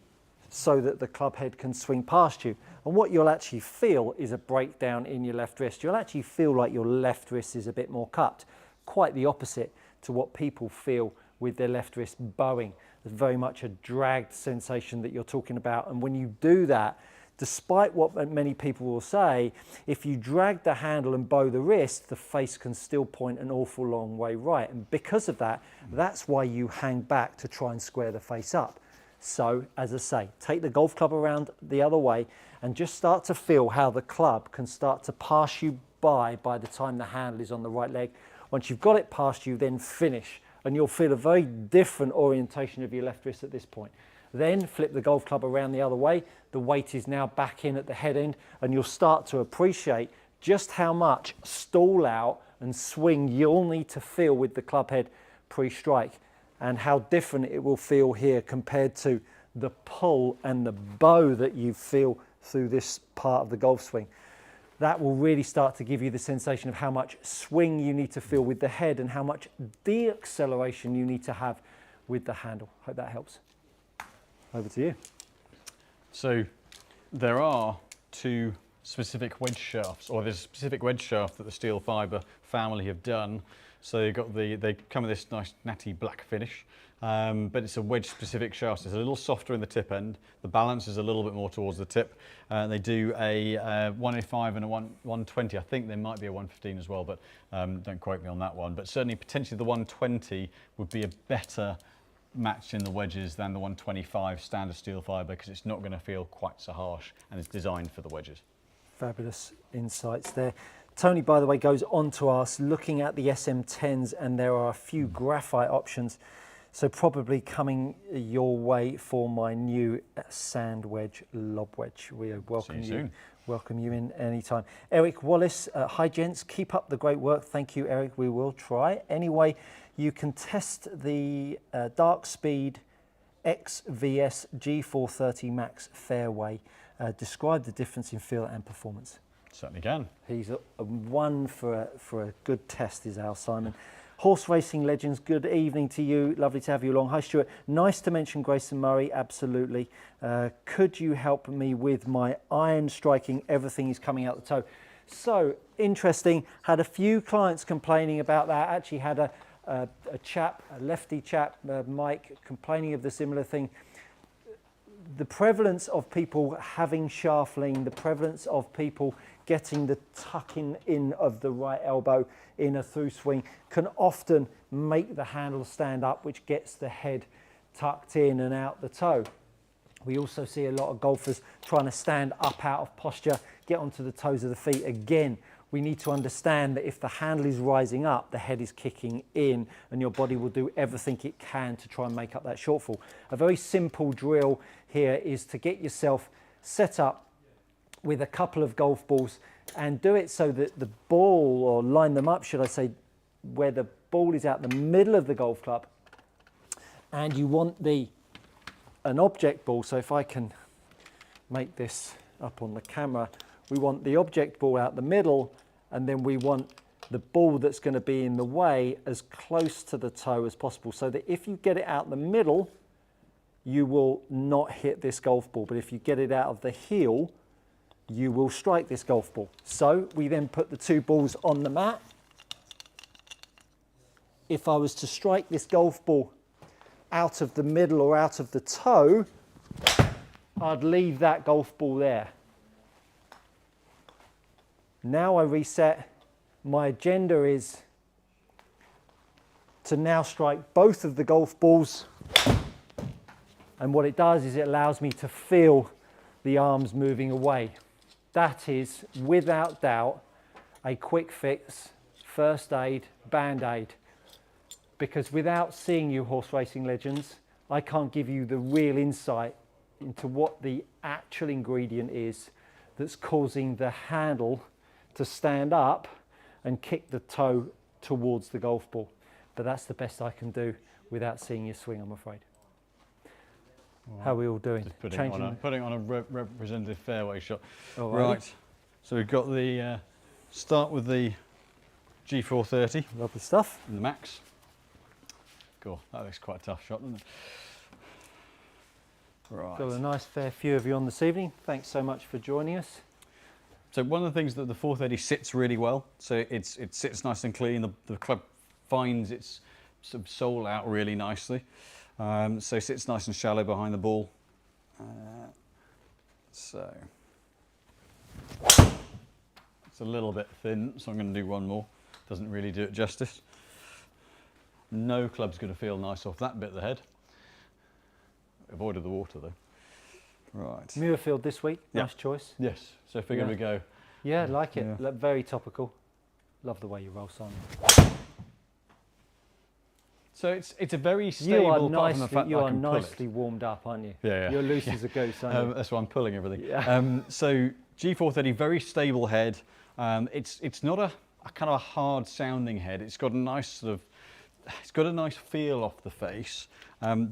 so that the club head can swing past you. And what you'll actually feel is a breakdown in your left wrist. You'll actually feel like your left wrist is a bit more cupped. Quite the opposite to what people feel with their left wrist bowing. There's very much a dragged sensation that you're talking about. And when you do that, despite what many people will say, if you drag the handle and bow the wrist, the face can still point an awful long way right. And because of that, that's why you hang back to try and square the face up. So, as I say, take the golf club around the other way and just start to feel how the club can start to pass you by the time the handle is on the right leg. Once you've got it past you, then finish. And you'll feel a very different orientation of your left wrist at this point. Then flip the golf club around the other way. The weight is now back in at the head end, and you'll start to appreciate just how much stall out and swing you'll need to feel with the club head pre-strike, and how different it will feel here compared to the pull and the bow that you feel through this part of the golf swing. That will really start to give you the sensation of how much swing you need to feel with the head and how much de-acceleration you need to have with the handle. Hope that helps. Over to you. So there are two specific wedge shafts, or there's a specific wedge shaft that the steel fibre family have done. So they come with this nice natty black finish, but it's a wedge specific shaft. It's a little softer in the tip end. The balance is a little bit more towards the tip. They do a 105 and a 120. I think there might be a 115 as well, but don't quote me on that one. But certainly potentially the 120 would be a better match in the wedges than the 125 standard steel fibre, because it's not going to feel quite so harsh, and it's designed for the wedges. Fabulous insights there. Tony, by the way, goes on to us looking at the SM10s, and there are a few graphite options, so probably coming your way for my new sand wedge, lob wedge. We welcome you in anytime. Eric Wallace, hi gents, keep up the great work. Thank you, Eric. We will try. Anyway, you can test the Dark Speed XVS G430 Max fairway. Describe the difference in feel and performance. Certainly can. He's a one for a good test, is our Simon. Horse Racing Legends, good evening to you. Lovely to have you along. Hi, Stuart. Nice to mention Grayson Murray, absolutely. Could you help me with my iron striking? Everything is coming out the toe. So, interesting. Had a few clients complaining about that. Actually had a lefty chap, Mike, complaining of the similar thing. The prevalence of people having shaft lean, the prevalence of people getting the tucking in of the right elbow in a through swing can often make the handle stand up, which gets the head tucked in and out the toe. We also see a lot of golfers trying to stand up out of posture, get onto the toes of the feet. Again, we need to understand that if the handle is rising up, the head is kicking in, and your body will do everything it can to try and make up that shortfall. A very simple drill here is to get yourself set up with a couple of golf balls and do it so that the ball, or line them up, should I say, where the ball is out the middle of the golf club, And you want an object ball, so if I can make this up on the camera, we want the object ball out the middle, and then we want the ball that's going to be in the way as close to the toe as possible, so that if you get it out the middle, you will not hit this golf ball, but if you get it out of the heel, you will strike this golf ball. So we then put the two balls on the mat. If I was to strike this golf ball out of the middle or out of the toe, I'd leave that golf ball there. Now I reset. My agenda is to now strike both of the golf balls, and what it does is it allows me to feel the arms moving away. That is, without doubt, a quick fix, first aid, band-aid, because without seeing you horse racing legends, I can't give you the real insight into what the actual ingredient is that's causing the handle to stand up and kick the toe towards the golf ball. But that's the best I can do without seeing you swing, I'm afraid. Right. How are we all doing? Just putting on a representative fairway shot. Alrighty. Right, so we've got the, start with the G430. Lovely stuff. And the max. Cool, that looks quite a tough shot, doesn't it? Right. Got a nice fair few of you on this evening. Thanks so much for joining us. So one of the things that the 430 sits really well, so it sits nice and clean. The club finds its sort of sole out really nicely. So it sits nice and shallow behind the ball. So it's a little bit thin, so I'm going to do one more. Doesn't really do it justice. No club's going to feel nice off that bit of the head. Avoided the water though. Right. Muirfield this week, Yeah. nice choice. Yes, so if we're going to go. Yeah, like it. Yeah. Very topical. Love the way you roll, Simon. So it's a very stable, apart from the fact that I can pull it. nicely warmed up, aren't you? Yeah, yeah. You're loose as a goose, aren't you? That's why I'm pulling everything. Yeah. So G430, very stable head. It's not a kind of a hard sounding head. It's got a nice feel off the face,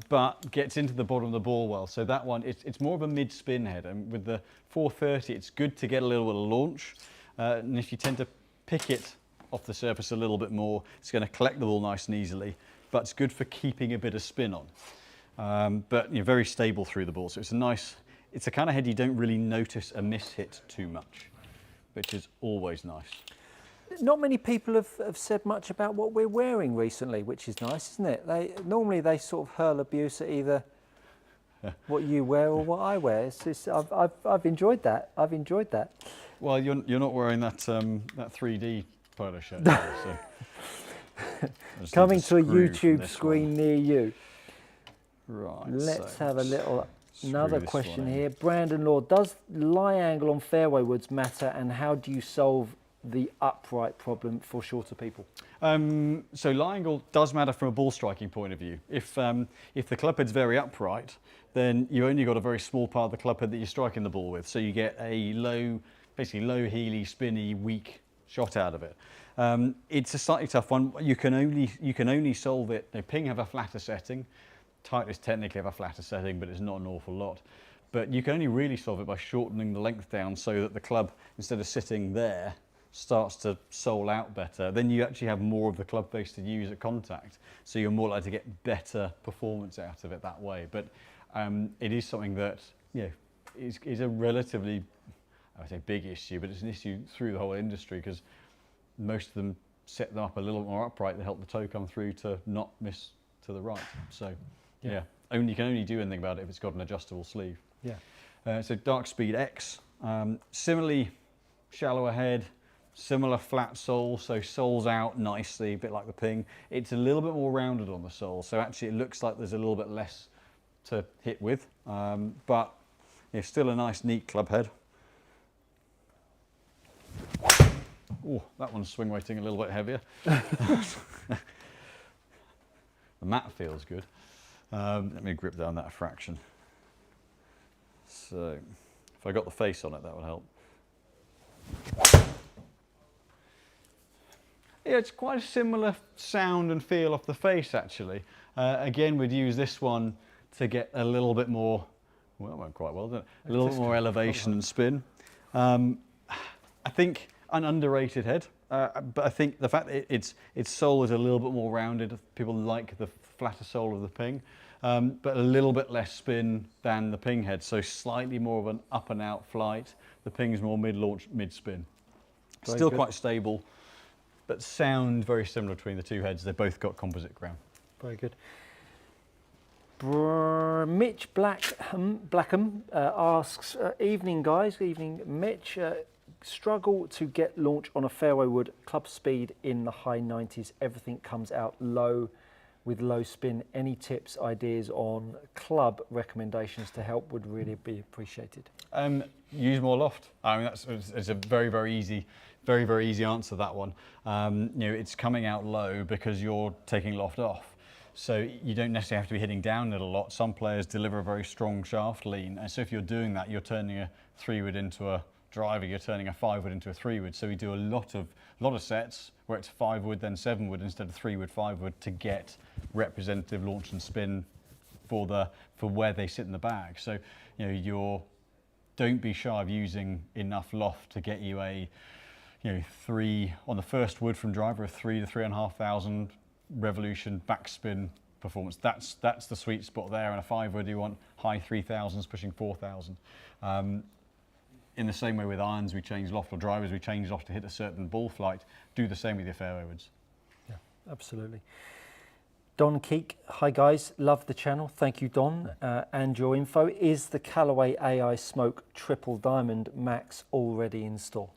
but gets into the bottom of the ball well. So that one, it's more of a mid-spin head, and with the 430, it's good to get a little bit of launch. And if you tend to pick it off the surface a little bit more, it's going to collect the ball nice and easily. But it's good for keeping a bit of spin on. But very stable through the ball. So it's a kind of head you don't really notice a miss hit too much, which is always nice. Not many people have said much about what we're wearing recently, which is nice, isn't it? Normally they sort of hurl abuse at either what you wear or what I wear. I've enjoyed that. I've enjoyed that. Well, you're not wearing that 3D polo shirt, so. Coming to a YouTube screen near you. Right. Let's have another question here. Brandon Law, does lie angle on fairway woods matter, and how do you solve the upright problem for shorter people? So lie angle does matter from a ball striking point of view. If the club head's very upright, then you only got a very small part of the club head that you're striking the ball with. So you get a basically low heely, spinny, weak shot out of it. It's a slightly tough one. You can only solve it. Ping have a flatter setting. Titleist technically have a flatter setting, but it's not an awful lot. But you can only really solve it by shortening the length down so that the club, instead of sitting there, starts to sole out better. Then you actually have more of the club face to use at contact, so you're more likely to get better performance out of it that way. But it is something that is a relatively, I would say, big issue, but it's an issue through the whole industry because most of them set them up a little more upright to help the toe come through to not miss to the right. So you can only do anything about it if it's got an adjustable sleeve. Yeah. So Dark Speed X, similarly shallower head, similar flat sole, so soles out nicely, a bit like the Ping. It's a little bit more rounded on the sole, so actually it looks like there's a little bit less to hit with, but still a nice neat club head. Oh, that one's swing weighting a little bit heavier. The mat feels good. Let me grip down that a fraction. So if I got the face on it, that would help. Yeah, it's quite a similar sound and feel off the face actually. Again, we'd use this one to get a little bit more, well, it went quite well, didn't it? A little bit more elevation and spin. I think an underrated head, but I think the fact that its sole is a little bit more rounded, people like the flatter sole of the Ping, but a little bit less spin than the Ping head, so slightly more of an up and out flight. The Ping's more mid-launch, mid-spin. Still quite stable, but sound very similar between the two heads. They've both got composite ground. Very good. Mitch Blackham asks, evening guys, evening Mitch, struggle to get launch on a fairway wood, club speed in the high 90s, everything comes out low with low spin. Any tips, ideas on club recommendations to help would really be appreciated. Use more loft. I mean, it's a very easy answer to that one. It's coming out low because you're taking loft off. So you don't necessarily have to be hitting down it a lot. Some players deliver a very strong shaft lean. And so if you're doing that, you're turning a 3-wood into a driver, you're turning a 5-wood into a 3-wood. So we do a lot of sets where it's 5-wood, then 7-wood instead of 3-wood, 5-wood to get representative launch and spin for where they sit in the bag. So don't be shy of using enough loft to get you a 3 on the first wood from driver, a 3 to 3,500 revolution backspin performance. That's the sweet spot there. And a 5-wood, you want high 3,000s pushing 4,000. In the same way with irons, we change loft, or drivers, we change loft to hit a certain ball flight. Do the same with your fairway woods. Yeah, absolutely. Don Keek, hi guys, love the channel. Thank you, Don, and your info. Is the Callaway AI Smoke Triple Diamond Max already in store?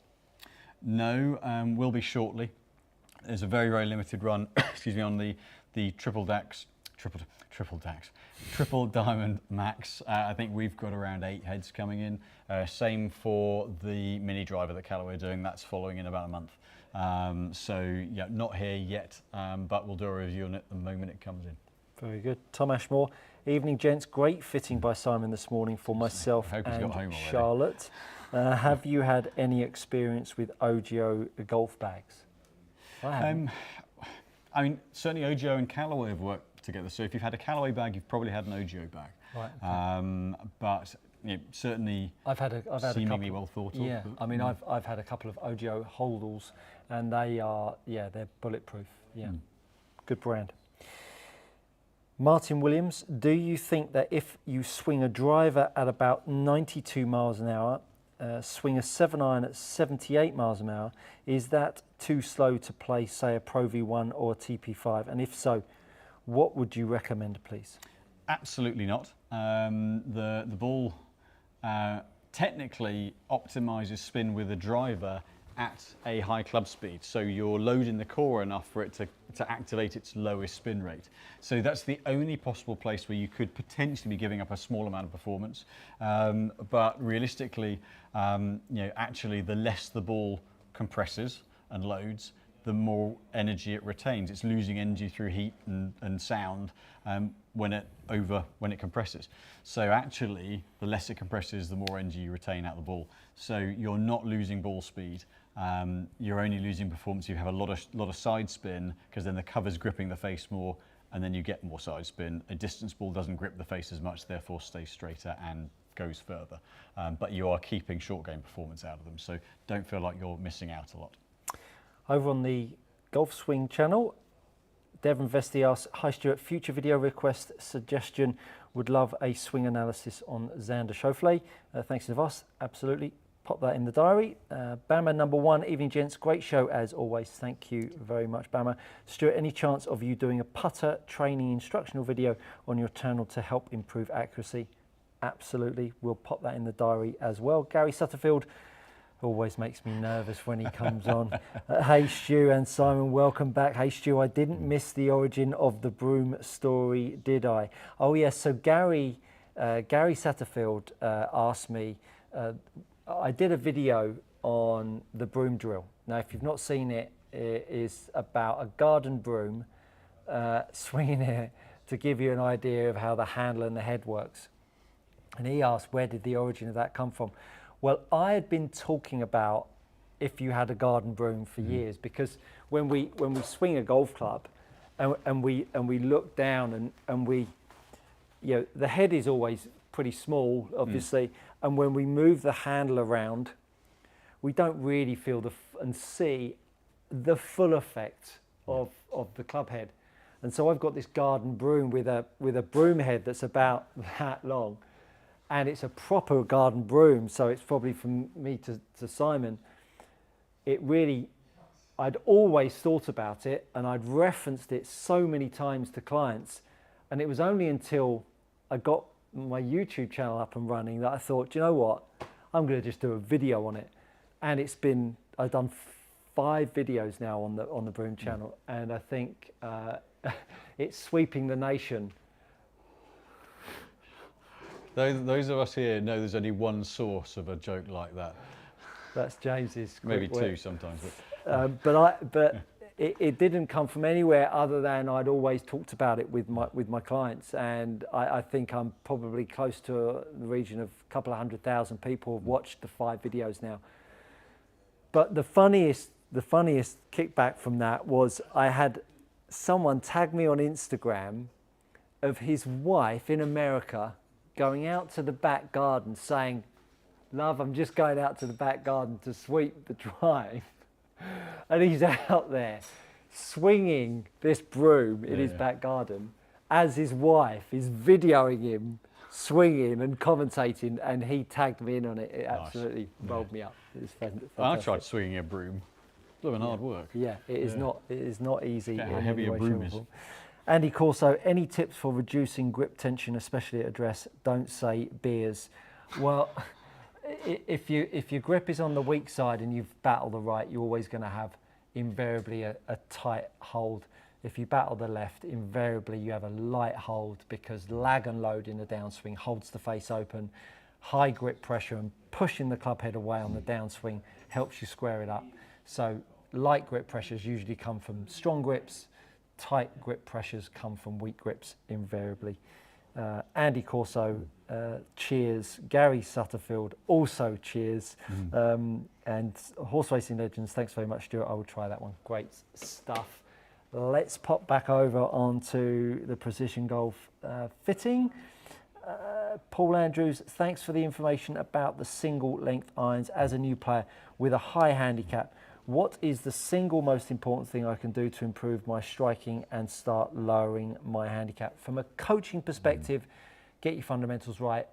No, will be shortly. There's a very limited run, excuse me, on the Triple Diamond Max. I think we've got around 8 heads coming in. Same for the mini driver that Callaway are doing. That's following in about a month. So yeah, not here yet, but we'll do a review on it the moment it comes in. Very good. Tom Ashmore, evening gents. Great fitting by Simon this morning for myself and Charlotte. Have you had any experience with OGO golf bags? I mean, certainly OGO and Callaway have worked together. So if you've had a Callaway bag, you've probably had an OGO bag. Right. Okay. But certainly, I've had seemingly well thought of. Yeah. I mean, I've had a couple of OGO holdalls, and they're bulletproof. Yeah. Good brand. Martin Williams, do you think that if you swing a driver at about 92 miles an hour, swing a 7-iron at 78 miles an hour, is that too slow to play, say, a Pro V1 or a TP5? And if so, what would you recommend, please? Absolutely not. The ball technically optimizes spin with a driver at a high club speed, so you're loading the core enough for it to activate its lowest spin rate. So that's the only possible place where you could potentially be giving up a small amount of performance. But realistically, actually, the less the ball compresses and loads, the more energy it retains. It's losing energy through heat and sound when it compresses. So actually, the less it compresses, the more energy you retain out of the ball. So you're not losing ball speed. You're only losing performance. You have a lot of side spin because then the cover's gripping the face more, and then you get more side spin. A distance ball doesn't grip the face as much, therefore stays straighter and goes further. But you are keeping short game performance out of them. So don't feel like you're missing out a lot. Over on the Golf Swing channel, Devon Vesti asks, hi Stuart, future video request suggestion, would love a swing analysis on Xander Schauffele. Thanks in advance, absolutely, pop that in the diary. Bama number 1, evening gents, great show as always, thank you very much Bama. Stuart, any chance of you doing a putter training instructional video on your channel to help improve accuracy? Absolutely, we'll pop that in the diary as well. Gary Sutterfield, always makes me nervous when he comes on. Hey Stu and Simon, welcome back. Hey Stu, I didn't miss the origin of the broom story, did I? Oh yes, so Gary Satterfield asked me, I did a video on the broom drill. Now if you've not seen it, it is about a garden broom swinging it to give you an idea of how the handle and the head works. And he asked, where did the origin of that come from? Well, I had been talking about if you had a garden broom for years, because when we swing a golf club, and we look down and we, you know, the head is always pretty small, obviously, and when we move the handle around, we don't really feel and see the full effect of the club head. And so I've got this garden broom with a broom head that's about that long, and it's a proper garden broom, so it's probably from me to Simon. It really, I'd always thought about it, and I'd referenced it so many times to clients, and it was only until I got my YouTube channel up and running that I thought, do you know what, I'm going to just do a video on it. And I've done 5 videos now on the broom channel, and I think it's sweeping the nation. Those of us here know there's only one source of a joke like that. That's James's. Maybe 2 sometimes. But it didn't come from anywhere other than I'd always talked about it with my clients, and I think I'm probably close to the region of a couple of 100,000 people have watched the 5 videos now. But the funniest kickback from that was I had someone tag me on Instagram of his wife in America going out to the back garden saying, "Love, I'm just going out to the back garden to sweep the drive." And he's out there swinging this broom in his back garden as his wife is videoing him swinging and commentating, and he tagged me in on it. It absolutely rolled me up. It was fantastic. I tried swinging a broom. Blooming hard work. Yeah, it is not easy. How heavy a broom is. Andy Corso, any tips for reducing grip tension, especially at address? Don't say beers. Well, if your grip is on the weak side and you've battled the right, you're always going to have invariably a tight hold. If you battle the left, invariably you have a light hold, because lag and load in the downswing holds the face open. High grip pressure and pushing the club head away on the downswing helps you square it up. So light grip pressures usually come from strong grips. Tight grip pressures come from weak grips invariably. Andy Corso, cheers. Gary Sutterfield, also cheers. And Horse Racing Legends, thanks very much, Stuart. I will try that one. Great stuff. Let's pop back over onto the precision golf fitting. Paul Andrews, thanks for the information about the single length irons as a new player with a high handicap. What is the single most important thing I can do to improve my striking and start lowering my handicap? From a coaching perspective, get your fundamentals right.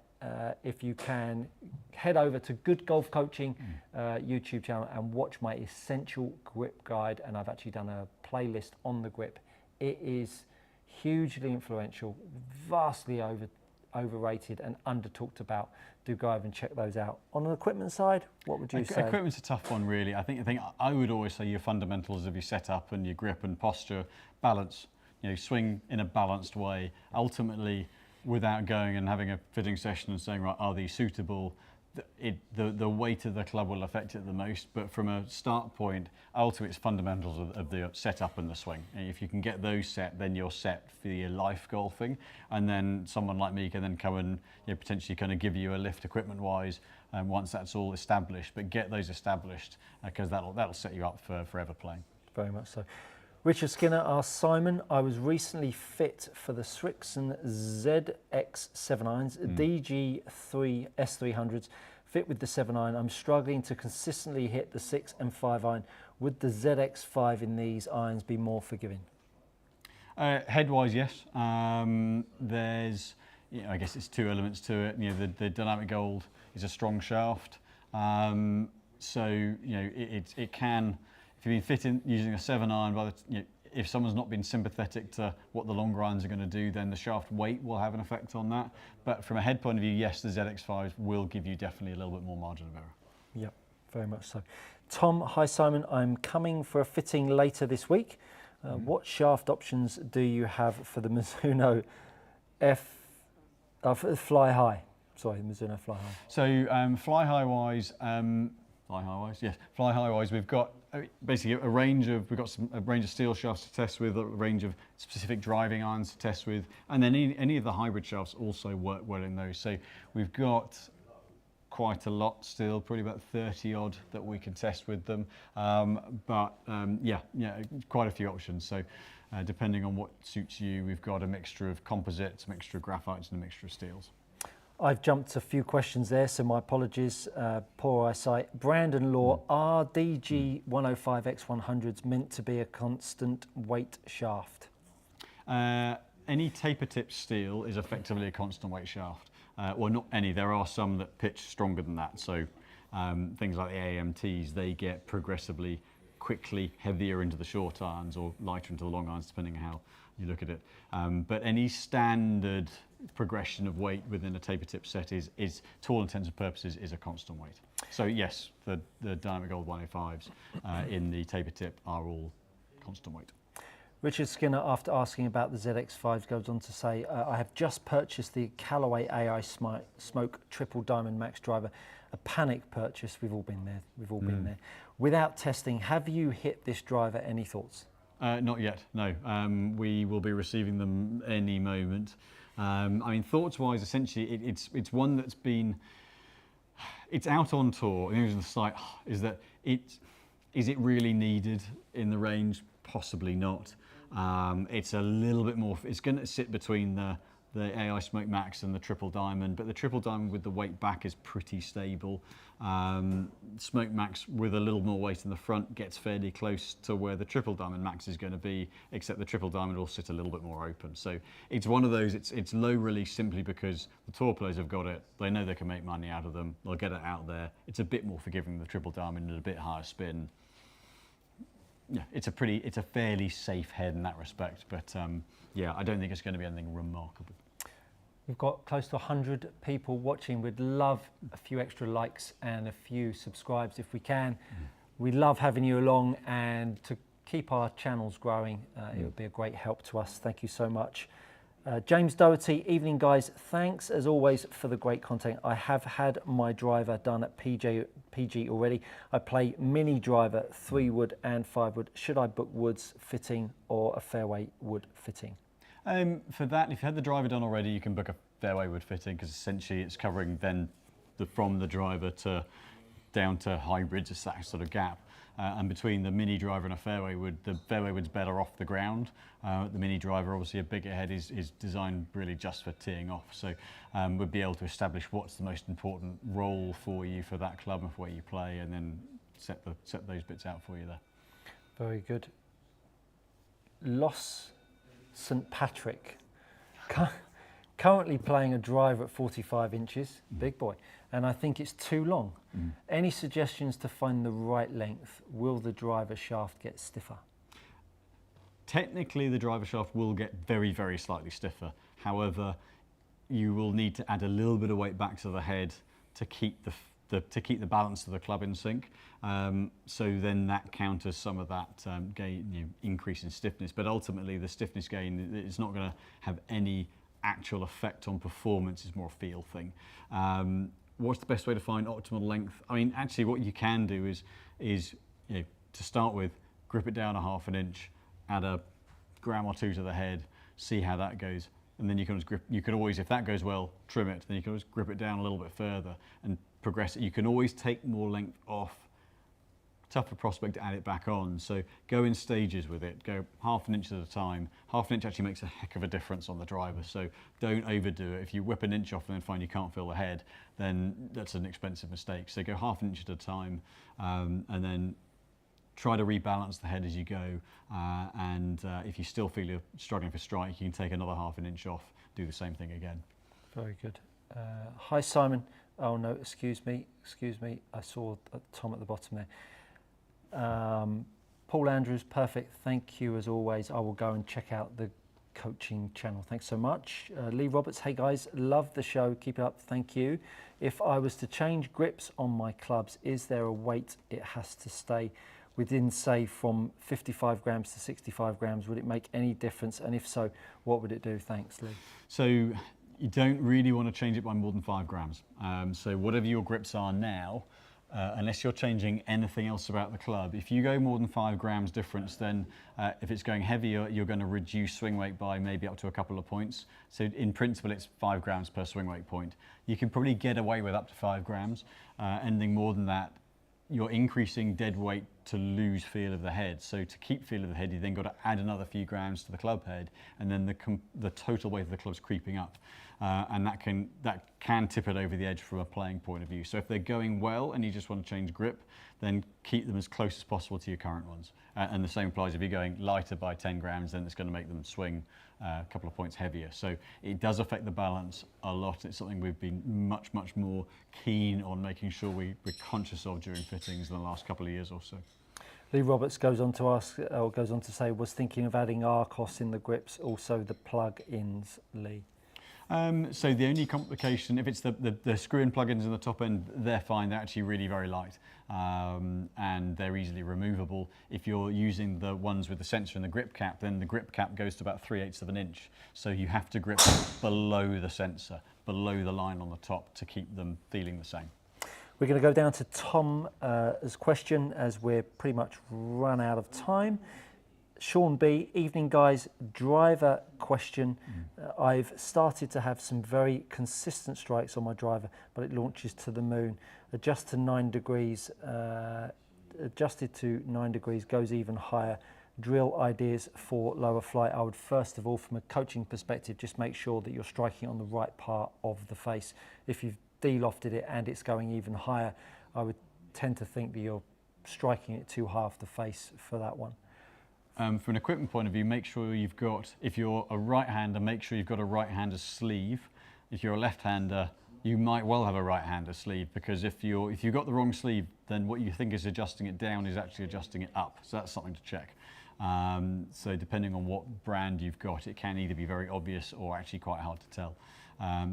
If you can, head over to Good Golf Coaching YouTube channel and watch my essential grip guide. And I've actually done a playlist on the grip. It is hugely influential, vastly overrated and under talked about. Do go over and check those out. On the equipment side, what would you say? Equipment's a tough one, really. I think I would always say your fundamentals of your setup and your grip and posture, balance. You know, swing in a balanced way. Ultimately, without going and having a fitting session and saying, right, are these suitable? The weight of the club will affect it the most, but from a start point, ultimately it's fundamentals of the setup and the swing. And if you can get those set, then you're set for your life golfing. And then someone like me can then come and potentially kind of give you a lift equipment-wise once that's all established. But get those established because that'll set you up for forever playing. Very much so. Richard Skinner asks, Simon, I was recently fit for the Srixon ZX7 irons, DG3 S300s, fit with the 7 iron. I'm struggling to consistently hit the 6 and 5 iron. Would the ZX5 in these irons be more forgiving? Head-wise, yes. There's, I guess it's 2 elements to it. The dynamic gold is a strong shaft, so it can. If you've been fit using a 7 iron, if someone's not been sympathetic to what the longer irons are going to do, then the shaft weight will have an effect on that. But from a head point of view, yes, the ZX5 will give you definitely a little bit more margin of error. Yep, very much so. Tom, hi Simon, I'm coming for a fitting later this week. What shaft options do you have for the Mizuno Fly High? Sorry, Mizuno Fly High. So Fly High wise, we've got basically a range of steel shafts to test with, a range of specific driving irons to test with, and then any of the hybrid shafts also work well in those. So we've got quite a lot still, probably about 30 odd that we can test with them. Quite a few options. So Depending on what suits you, we've got a mixture of composites, a mixture of graphites, and a mixture of steels. I've jumped a few questions there, so my apologies. Poor eyesight. Brandon Law, are DG 105X100s meant to be a constant weight shaft? Any taper tip steel is effectively a constant weight shaft. Well, not any. There are some that pitch stronger than that. So things like the AMTs, they get progressively quickly heavier into the short irons or lighter into the long irons, depending on how you look at it. But any standard progression of weight within a taper tip set is to all intents and purposes, is a constant weight. So yes, the Dynamic Gold 105s in the taper tip are all constant weight. Richard Skinner, after asking about the ZX5s, goes on to say, I have just purchased the Callaway AI Smoke Triple Diamond Max driver, a panic purchase. We've all been there. We've all been there. Without testing, have you hit this driver? Any thoughts? Not yet, no. We will be receiving them any moment. I mean, thoughts-wise, essentially, it's one that's been, it's out on tour. And here's the site, is that is it really needed in the range? Possibly not. It's a little bit more, it's going to sit between the AI Smoke Max and the Triple Diamond, but the Triple Diamond with the weight back is pretty stable. Smoke Max with a little more weight in the front gets fairly close to where the Triple Diamond Max is going to be, except the Triple Diamond will sit a little bit more open. So it's one of those, it's low release simply because the tour players have got it, they know they can make money out of them, they'll get it out there. It's a bit more forgiving, the Triple Diamond, and a bit higher spin. Yeah, it's a fairly safe head in that respect, but yeah, I don't think it's going to be anything remarkable. We've got close to 100 people watching. We'd love a few extra likes and a few subscribes if we can. We love having you along, and to keep our channels growing, it would be a great help to us. Thank you so much. James Doherty, evening guys. Thanks as always for the great content. I have had my driver done at PG already. I play mini driver, 3 wood and 5 wood. Should I book woods fitting or a fairway wood fitting? For that, if you had the driver done already, you can book a fairway wood fitting, because essentially it's covering then from the driver to down to hybrids, it's that sort of gap. And between the mini driver and a fairway wood, the fairway wood's better off the ground. The mini driver, obviously a bigger head, is designed really just for teeing off. So we'd be able to establish what's the most important role for you for that club and for where you play, and then set those bits out for you there. Very good. Loss St Patrick, currently playing a driver at 45 inches, big boy, and I think it's too long. Any suggestions to find the right length? Will the driver shaft get stiffer? Technically, the driver shaft will get very, very slightly stiffer. However, you will need to add a little bit of weight back to the head to keep the balance of the club in sync. So then that counters some of that gain, increase in stiffness. But ultimately, the stiffness gain is not going to have any actual effect on performance. It's more a feel thing. What's the best way to find optimal length? I mean, actually, what you can do is to start with, grip it down a ½ an inch, add a gram or two to the head, see how that goes. And then you can always grip. You could always, if that goes well, trim it. Then you can always grip it down a little bit further and progress it. You can always take more length off. Tougher prospect to add it back on. So go in stages with it. Go ½ an inch at a time. ½ an inch actually makes a heck of a difference on the driver. So don't overdo it. If you whip an inch off and then find you can't feel the head, then that's an expensive mistake. So go ½ an inch at a time, and then try to rebalance the head as you go. If you still feel you're struggling for strike, you can take another ½ an inch off. Do the same thing again. Very good. Hi Simon. Oh no, excuse me. I saw Tom at the bottom there. Paul Andrews, perfect. Thank you as always. I will go and check out the coaching channel. Thanks so much. Lee Roberts, hey guys, love the show. Keep it up. Thank you. If I was to change grips on my clubs, is there a weight it has to stay within, say, from 55 grams to 65 grams? Would it make any difference? And if so, what would it do? Thanks, Lee. So you don't really want to change it by more than 5 grams. So whatever your grips are now, unless you're changing anything else about the club, if you go more than 5 grams difference, then if it's going heavier, you're going to reduce swing weight by maybe up to a couple of points. So in principle, it's 5 grams per swing weight point. You can probably get away with up to 5 grams. Anything more than that, you're increasing dead weight to lose feel of the head. So to keep feel of the head, you then got to add another few grams to the club head, and then the total weight of the club's creeping up, and that can tip it over the edge from a playing point of view. So if they're going well and you just want to change grip, then keep them as close as possible to your current ones. And the same applies if you're going lighter by 10 grams, then it's going to make them swing a couple of points heavier. So it does affect the balance a lot. It's something we've been much more keen on making sure we're conscious of during fittings in the last couple of years or so. Lee Roberts goes on to say, was thinking of adding Arcos in the grips, also the plug-ins, Lee. So the only complication, if it's the screw-in plugins in the top end, they're fine. They're actually really very light, and they're easily removable. If you're using the ones with the sensor and the grip cap, then the grip cap goes to about 3/8 of an inch. So you have to grip below the sensor, below the line on the top, to keep them feeling the same. We're going to go down to Tom's question as we're pretty much run out of time. Sean B, evening guys, driver question. I've started to have some very consistent strikes on my driver, but it launches to the moon. Adjusted to 9 degrees, goes even higher. Drill ideas for lower flight. I would first of all, from a coaching perspective, just make sure that you're striking on the right part of the face. If you've de-lofted it and it's going even higher, I would tend to think that you're striking it too high off the face for that one. From an equipment point of view, make sure you've got, if you're a right-hander, make sure you've got a right-hander sleeve. If you're a left-hander, you might well have a right-hander sleeve, because if you've got the wrong sleeve, then what you think is adjusting it down is actually adjusting it up. So that's something to check. So depending on what brand you've got, it can either be very obvious or actually quite hard to tell.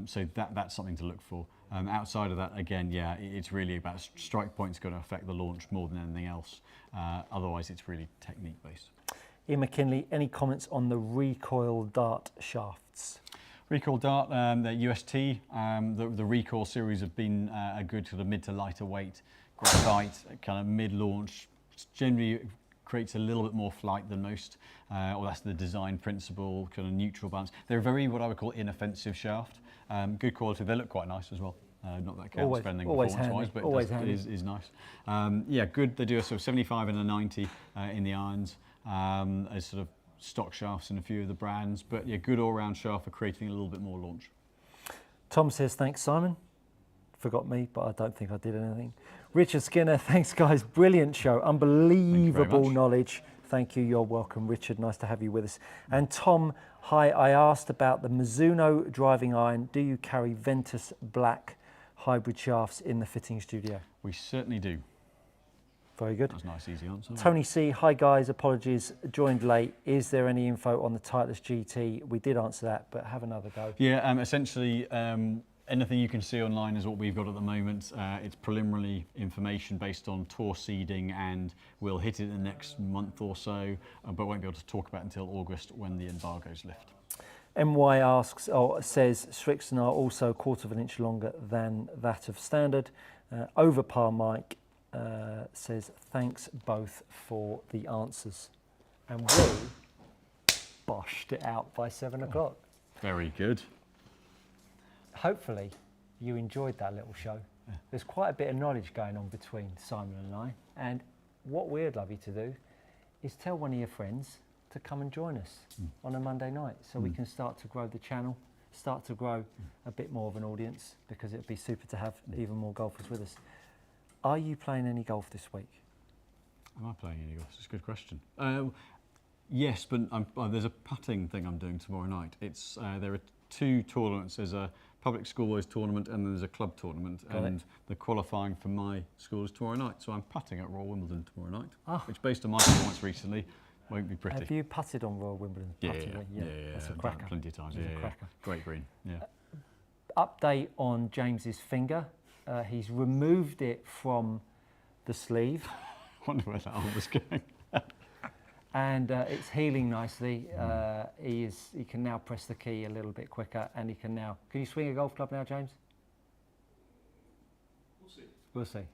So that's something to look for. Outside of that, again, yeah, it's really about strike point's going to affect the launch more than anything else. Otherwise, it's really technique-based. Ian McKinley, any comments on the recoil dart shafts? Recoil dart, the UST, the recoil series have been a good sort of mid to lighter weight, graphite, kind of mid-launch. Generally creates a little bit more flight than most, or that's the design principle, kind of neutral balance. They're a very, what I would call, inoffensive shaft. Good quality, they look quite nice as well. Not that counts spending performance-wise, but it is nice. Yeah, good. They do a sort of 75 and a 90 in the irons as sort of stock shafts in a few of the brands. But yeah, good all-round shaft for creating a little bit more launch. Tom says, thanks, Simon. Forgot me, but I don't think I did anything. Richard Skinner, thanks, guys. Brilliant show. Unbelievable knowledge. Thank you. You're welcome, Richard. Nice to have you with us. And Tom, hi. I asked about the Mizuno driving iron. Do you carry Ventus Black hybrid shafts in the fitting studio? We certainly do. Very good. That's a nice, easy answer. Tony C, hi guys, apologies, joined late. Is there any info on the Titleist GT? We did answer that, but have another go. Yeah, essentially, anything you can see online is what we've got at the moment. It's preliminary information based on tour seeding, and we'll hit it in the next month or so, but won't be able to talk about it until August when the embargoes lift. MY says Strixon are also 1/4 of an inch longer than that of standard. Overpar Mike says thanks both for the answers. And we boshed it out by 7 o'clock. Very good. Hopefully you enjoyed that little show. Yeah. There's quite a bit of knowledge going on between Simon and I, and what we'd love you to do is tell one of your friends to come and join us on a Monday night, so we can start to grow the channel, start to grow a bit more of an audience, because it'd be super to have even more golfers with us. Are you playing any golf this week? Am I playing any golf? That's a good question. Yes, but there's a putting thing I'm doing tomorrow night. It's there are 2 tournaments. There's a public schoolboys tournament and there's a club tournament. And the qualifying for my school is tomorrow night. So I'm putting at Royal Wimbledon tomorrow night, which, based on my performance recently, won't be pretty. Have you putted on Royal Wimbledon? Yeah. That's a cracker. Plenty of times. Yeah, cracker. Great green. Yeah. Update on James's finger. He's removed it from the sleeve. I wonder where that arm was going. And it's healing nicely. He can now press the key a little bit quicker, and he can now. Can you swing a golf club now, James? We'll see.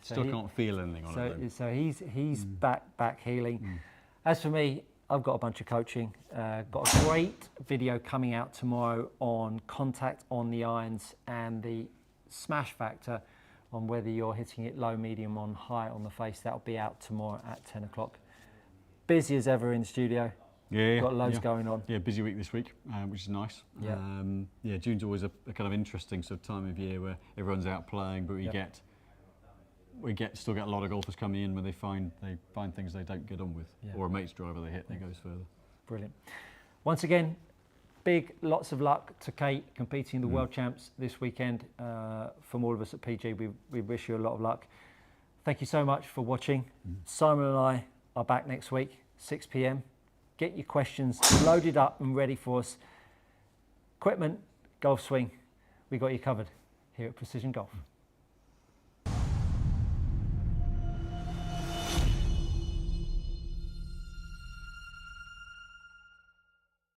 Still can't feel anything on it though. So he's back healing. As for me, I've got a bunch of coaching. Got a great video coming out tomorrow on contact on the irons and the smash factor on whether you're hitting it low, medium, on high on the face. That'll be out tomorrow at 10 o'clock. Busy as ever in the studio. Yeah, got loads going on. Yeah, busy week this week, which is nice. Yeah. Yeah, June's always a kind of interesting sort of time of year where everyone's out playing, but we still get a lot of golfers coming in when they find things they don't get on with, or a mate's driver they hit and it goes further. Brilliant. Once again, lots of luck to Kate competing in the World Champs this weekend. From all of us at PG, we wish you a lot of luck. Thank you so much for watching. Simon and I are back next week, 6 p.m. Get your questions loaded up and ready for us. Equipment, golf swing, we got you covered here at Precision Golf.